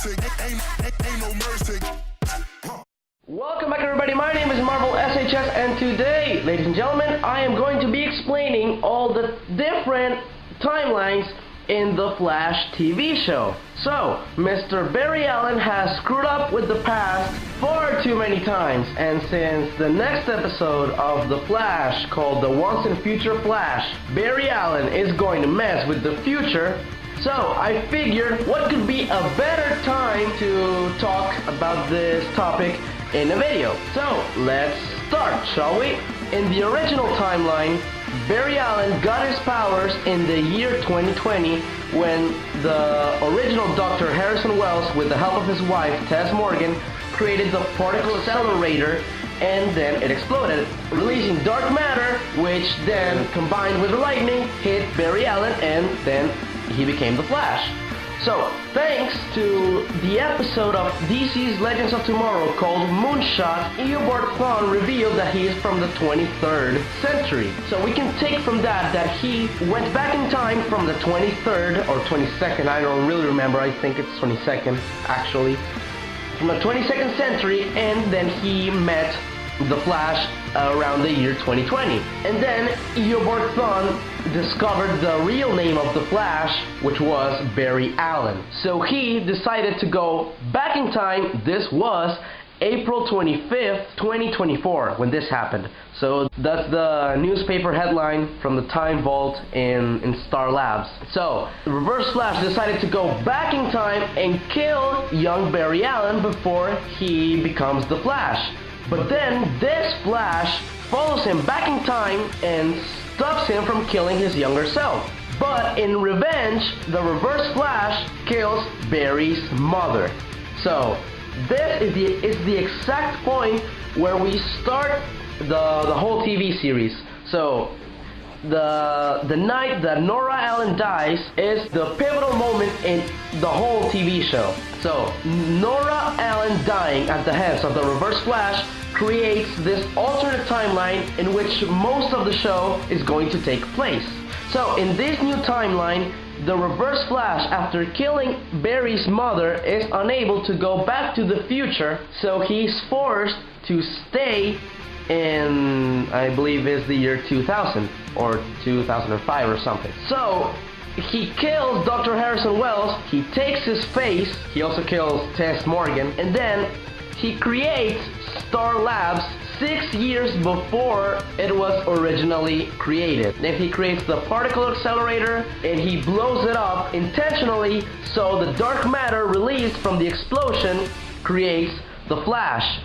mercy. Ain't no mercy. Welcome back, everybody. My name is Marvel SHS, and today, ladies and gentlemen, I am going to be explaining all the different timelines in the Flash TV show. So, Mr. Barry Allen has screwed up with the past far too many times, and since the next episode of The Flash, called The Once and Future Flash, Barry Allen is going to mess with the future, so I figured what could be a better time to talk about this topic in a video. So, let's start, shall we? In the original timeline, Barry Allen got his powers in the year 2020 when the original Dr. Harrison Wells, with the help of his wife, Tess Morgan, created the particle accelerator, and then it exploded, releasing dark matter, which then, combined with the lightning, hit Barry Allen, and then he became the Flash. So, thanks to the episode of DC's Legends of Tomorrow called Moonshot, Eobard Thawne revealed that he is from the 23rd century. So we can take from that he went back in time from the 23rd or 22nd, I don't really remember, I think it's 22nd actually, from the 22nd century, and then he met the Flash around the year 2020. And then Eobard Thawne discovered the real name of the Flash, which was Barry Allen. So he decided to go back in time. This was April 25th, 2024 when this happened. So that's the newspaper headline from the Time Vault in Star Labs. So Reverse Flash decided to go back in time and kill young Barry Allen before he becomes the Flash. But then this Flash follows him back in time and stops him from killing his younger self. But in revenge, the Reverse Flash kills Barry's mother. So this is the exact point where we start the whole TV series. So the night that Nora Allen dies is the pivotal moment in the whole TV show. So Nora Allen dying at the hands of the Reverse Flash creates this alternate timeline in which most of the show is going to take place. So in this new timeline, the Reverse Flash, after killing Barry's mother, is unable to go back to the future, so he's forced to stay in, I believe is the year 2000 or 2005 or something. So he kills Dr. Harrison Wells, he takes his face, he also kills Tess Morgan, and then he creates Star Labs 6 years before it was originally created. Then he creates the particle accelerator and he blows it up intentionally, so the dark matter released from the explosion creates the Flash.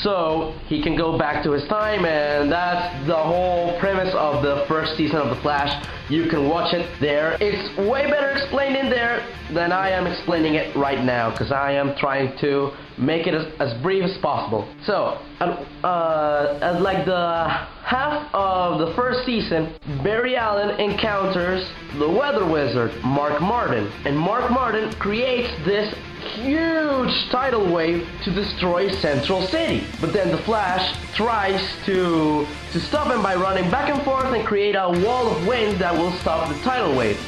So he can go back to his time, and that's the whole premise of the first season of The Flash. You can watch it there. It's way better explained in there than I am explaining it right now, because I am trying to make it as brief as possible. So, at like the half of the first season, Barry Allen encounters the Weather Wizard, Mark Martin. And Mark Martin creates this huge tidal wave to destroy Central City. But then the Flash tries to stop him by running back and forth and create a wall of wind that will stop the tidal wave.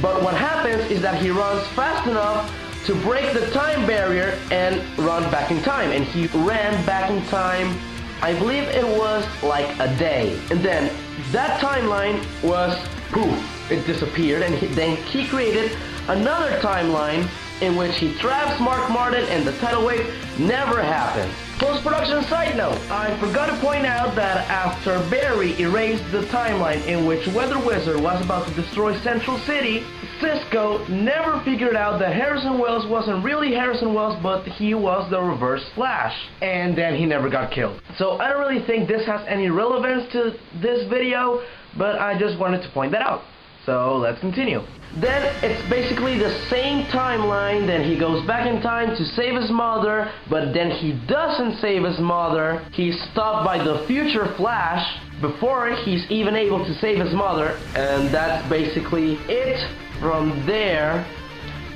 But what happens is that he runs fast enough to break the time barrier and run back in time. And he ran back in time, I believe it was like a day. And then that timeline was poof, it disappeared, and then he created another timeline in which he traps Mark Martin and the tidal wave never happened. Post-production side note, I forgot to point out that after Barry erased the timeline in which Weather Wizard was about to destroy Central City, Cisco never figured out that Harrison Wells wasn't really Harrison Wells, but he was the Reverse Flash. And then he never got killed. So I don't really think this has any relevance to this video, but I just wanted to point that out. So let's continue. Then it's basically the same timeline. Then he goes back in time to save his mother, but then he doesn't save his mother. He's stopped by the future Flash before he's even able to save his mother, and that's basically it from there.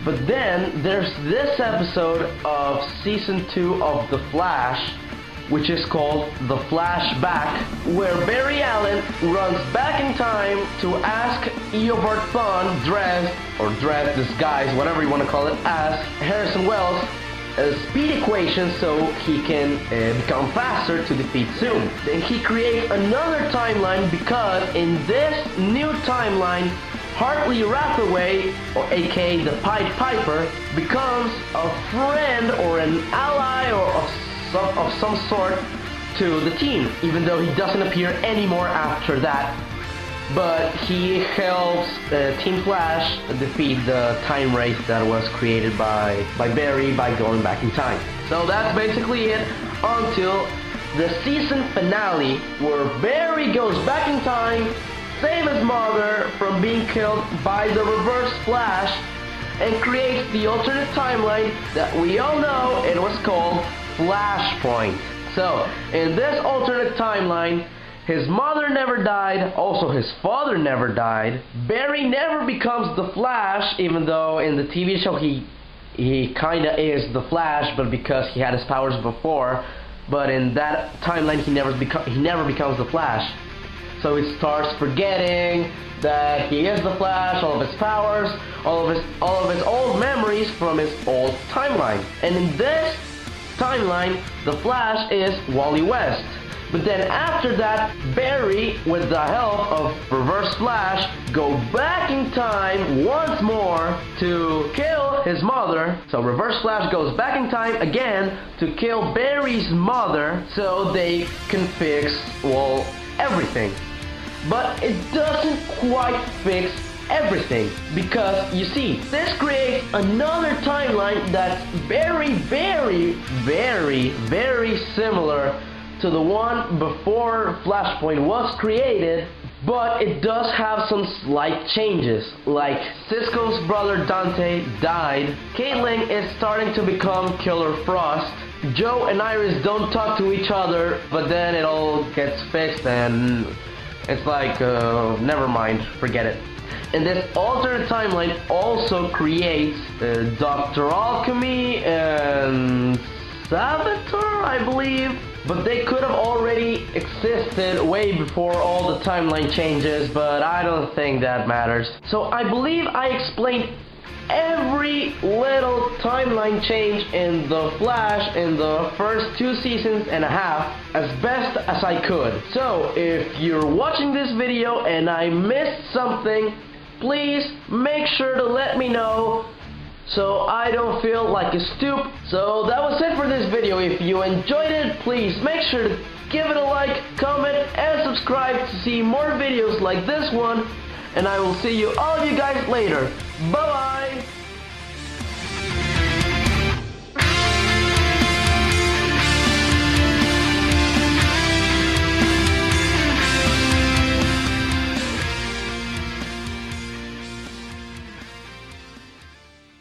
But then there's this episode of season 2 of The Flash, which is called The Flashback, where Barry Allen runs back in time to ask Eobard Thawne dressed, disguised, whatever you want to call it, as Harrison Wells' speed equation so he can become faster to defeat Zoom. Then he creates another timeline because in this new timeline, Hartley Rathaway, or aka the Pied Piper, becomes a friend or an ally or of some sort to the team, even though he doesn't appear anymore after that. But he helps Team Flash defeat the time race that was created by Barry by going back in time. So that's basically it until the season finale, where Barry goes back in time, saves his mother from being killed by the Reverse Flash, and creates the alternate timeline that we all know. It was called Flashpoint. So, in this alternate timeline, his mother never died, also his father never died. Barry never becomes the Flash, even though in the TV show he kinda is the Flash, but because he had his powers before. But in that timeline he never becomes the Flash. So he starts forgetting that he is the Flash, all of his powers, all of his old memories from his old timeline. And in this timeline, the Flash is Wally West. But then after that, Barry, with the help of Reverse Flash, go back in time once more to kill his mother. So Reverse Flash goes back in time again to kill Barry's mother so they can fix, well, everything. But it doesn't quite fix everything, because you see, this creates another timeline that's very similar to the one before Flashpoint was created, but it does have some slight changes. Like Cisco's brother Dante died, Caitlin is starting to become Killer Frost, Joe and Iris don't talk to each other, but then it all gets fixed and it's like, never mind, forget it. And this alternate timeline also creates Dr. Alchemy and Savitar, I believe. But they could have already existed way before all the timeline changes, but I don't think that matters. So I believe I explained every little timeline change in The Flash in the first 2 seasons and a half as best as I could. So if you're watching this video and I missed something, please make sure to let me know so I don't feel like a stoop. So that was it for this video. If you enjoyed it, please make sure to give it a like, comment, and subscribe to see more videos like this one. And I will see all of you guys later. Bye bye!